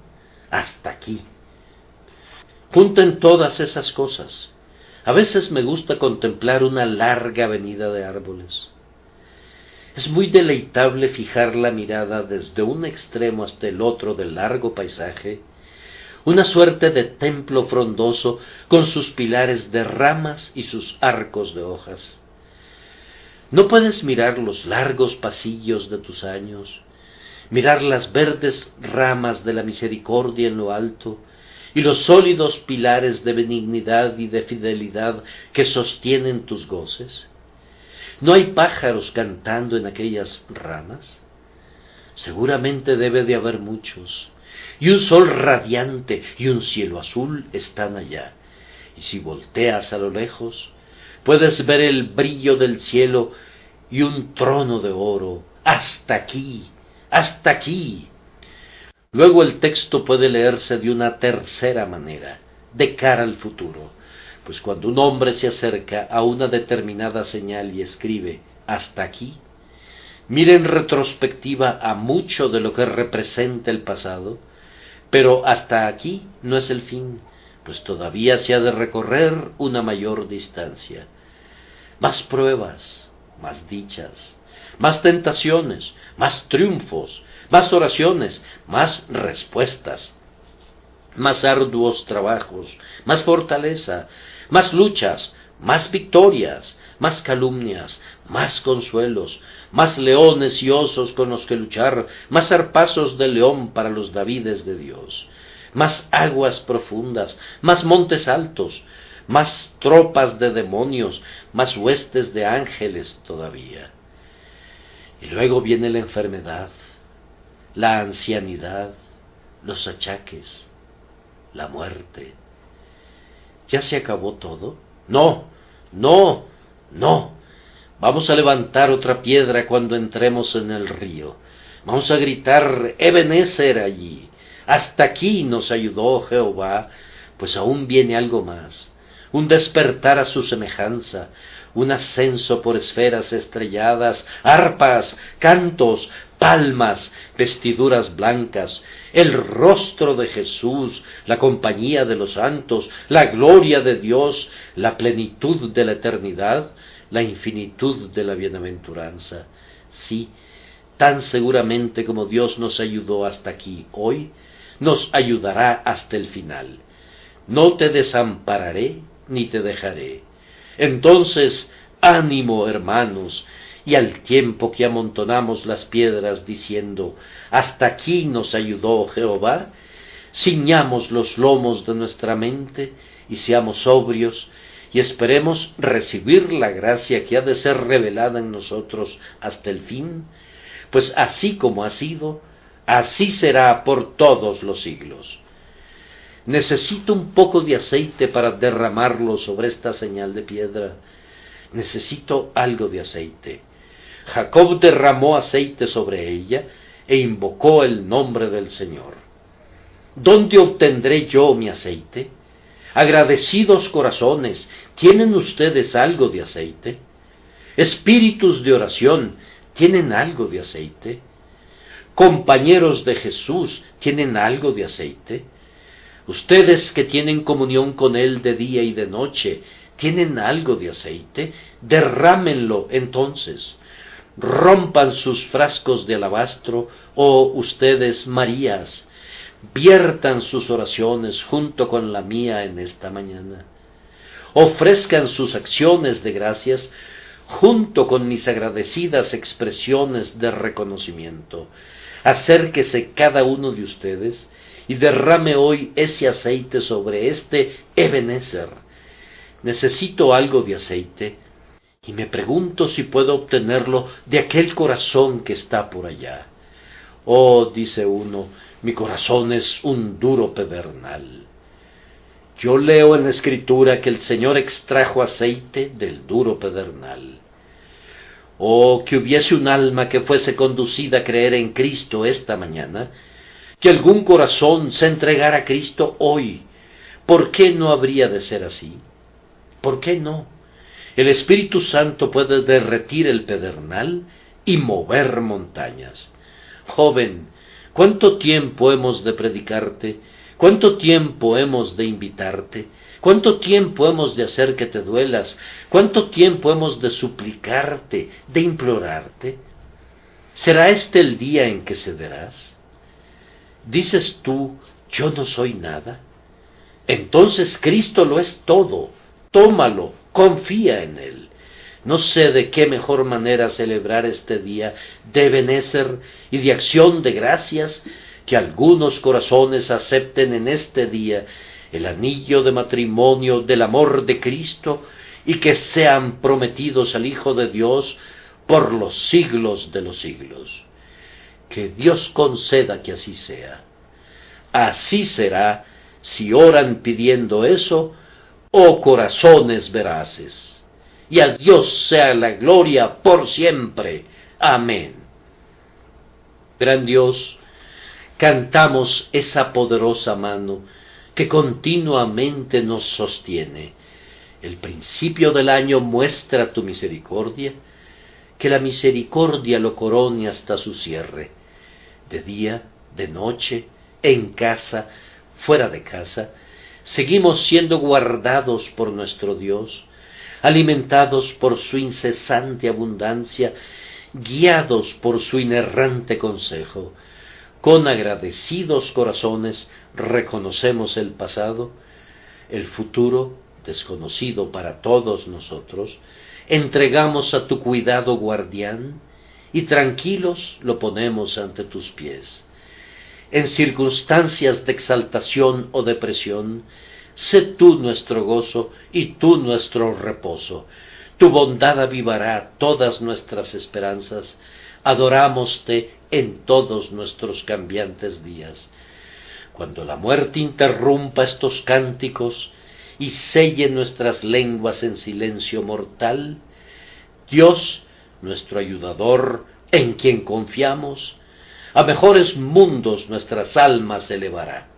hasta aquí. Junten todas esas cosas. A veces me gusta contemplar una larga avenida de árboles. Es muy deleitable fijar la mirada desde un extremo hasta el otro del largo paisaje, una suerte de templo frondoso con sus pilares de ramas y sus arcos de hojas. ¿No puedes mirar los largos pasillos de tus años, mirar las verdes ramas de la misericordia en lo alto y los sólidos pilares de benignidad y de fidelidad que sostienen tus goces? ¿No hay pájaros cantando en aquellas ramas? Seguramente debe de haber muchos, y un sol radiante y un cielo azul están allá, y si volteas a lo lejos, puedes ver el brillo del cielo y un trono de oro. ¡Hasta aquí! ¡Hasta aquí! Luego el texto puede leerse de una tercera manera, de cara al futuro. Pues cuando un hombre se acerca a una determinada señal y escribe «hasta aquí», mira en retrospectiva a mucho de lo que representa el pasado, pero hasta aquí no es el fin, pues todavía se ha de recorrer una mayor distancia. Más pruebas, más dichas, más tentaciones, más triunfos, más oraciones, más respuestas, más arduos trabajos, más fortaleza, más luchas, más victorias, más calumnias, más consuelos, más leones y osos con los que luchar, más zarpazos de león para los Davides de Dios, más aguas profundas, más montes altos, más tropas de demonios, más huestes de ángeles todavía. Y luego viene la enfermedad, la ancianidad, los achaques, la muerte. ¿Ya se acabó todo? No, no, no. Vamos a levantar otra piedra cuando entremos en el río. Vamos a gritar Ebenezer allí. Hasta aquí nos ayudó Jehová, pues aún viene algo más. Un despertar a su semejanza, un ascenso por esferas estrelladas, arpas, cantos, palmas, vestiduras blancas, el rostro de Jesús, la compañía de los santos, la gloria de Dios, la plenitud de la eternidad, la infinitud de la bienaventuranza. Sí, tan seguramente como Dios nos ayudó hasta aquí hoy, nos ayudará hasta el final. No te desampararé ni te dejaré. Entonces, ánimo, hermanos, y al tiempo que amontonamos las piedras diciendo, hasta aquí nos ayudó Jehová, ciñamos los lomos de nuestra mente y seamos sobrios, y esperemos recibir la gracia que ha de ser revelada en nosotros hasta el fin, pues así como ha sido, así será por todos los siglos. Necesito un poco de aceite para derramarlo sobre esta señal de piedra. Necesito algo de aceite. Jacob derramó aceite sobre ella e invocó el nombre del Señor. ¿Dónde obtendré yo mi aceite? Agradecidos corazones, ¿tienen ustedes algo de aceite? Espíritus de oración, ¿tienen algo de aceite? Compañeros de Jesús, ¿tienen algo de aceite? Ustedes que tienen comunión con Él de día y de noche, ¿tienen algo de aceite? Derrámenlo entonces. Rompan sus frascos de alabastro, oh ustedes Marías, viertan sus oraciones junto con la mía en esta mañana. Ofrezcan sus acciones de gracias junto con mis agradecidas expresiones de reconocimiento. Acérquese cada uno de ustedes y derrame hoy ese aceite sobre este Ebenezer. Necesito algo de aceite y me pregunto si puedo obtenerlo de aquel corazón que está por allá. Oh, dice uno, mi corazón es un duro pedernal. Yo leo en la Escritura que el Señor extrajo aceite del duro pedernal. Oh, que hubiese un alma que fuese conducida a creer en Cristo esta mañana, que algún corazón se entregara a Cristo hoy. ¿Por qué no habría de ser así? ¿Por qué no? El Espíritu Santo puede derretir el pedernal y mover montañas. Joven, ¿cuánto tiempo hemos de predicarte? ¿Cuánto tiempo hemos de invitarte? ¿Cuánto tiempo hemos de hacer que te duelas? ¿Cuánto tiempo hemos de suplicarte, de implorarte? ¿Será este el día en que cederás? ¿Dices tú, yo no soy nada? Entonces Cristo lo es todo. Tómalo, confía en Él. No sé de qué mejor manera celebrar este día de Ebenezer y de acción de gracias que algunos corazones acepten en este día el anillo de matrimonio del amor de Cristo y que sean prometidos al Hijo de Dios por los siglos de los siglos. Que Dios conceda que así sea. Así será si oran pidiendo eso, oh corazones veraces. Y a Dios sea la gloria por siempre. Amén. Gran Dios, cantamos esa poderosa mano que continuamente nos sostiene. El principio del año muestra tu misericordia, que la misericordia lo corone hasta su cierre. De día, de noche, en casa, fuera de casa, seguimos siendo guardados por nuestro Dios, alimentados por su incesante abundancia, guiados por su inerrante consejo. Con agradecidos corazones reconocemos el pasado, el futuro, desconocido para todos nosotros, entregamos a tu cuidado guardián y tranquilos lo ponemos ante tus pies. En circunstancias de exaltación o depresión, sé tú nuestro gozo y tú nuestro reposo. Tu bondad avivará todas nuestras esperanzas. Adorámoste en todos nuestros cambiantes días. Cuando la muerte interrumpa estos cánticos y selle nuestras lenguas en silencio mortal, Dios, nuestro ayudador, en quien confiamos, a mejores mundos nuestras almas elevará.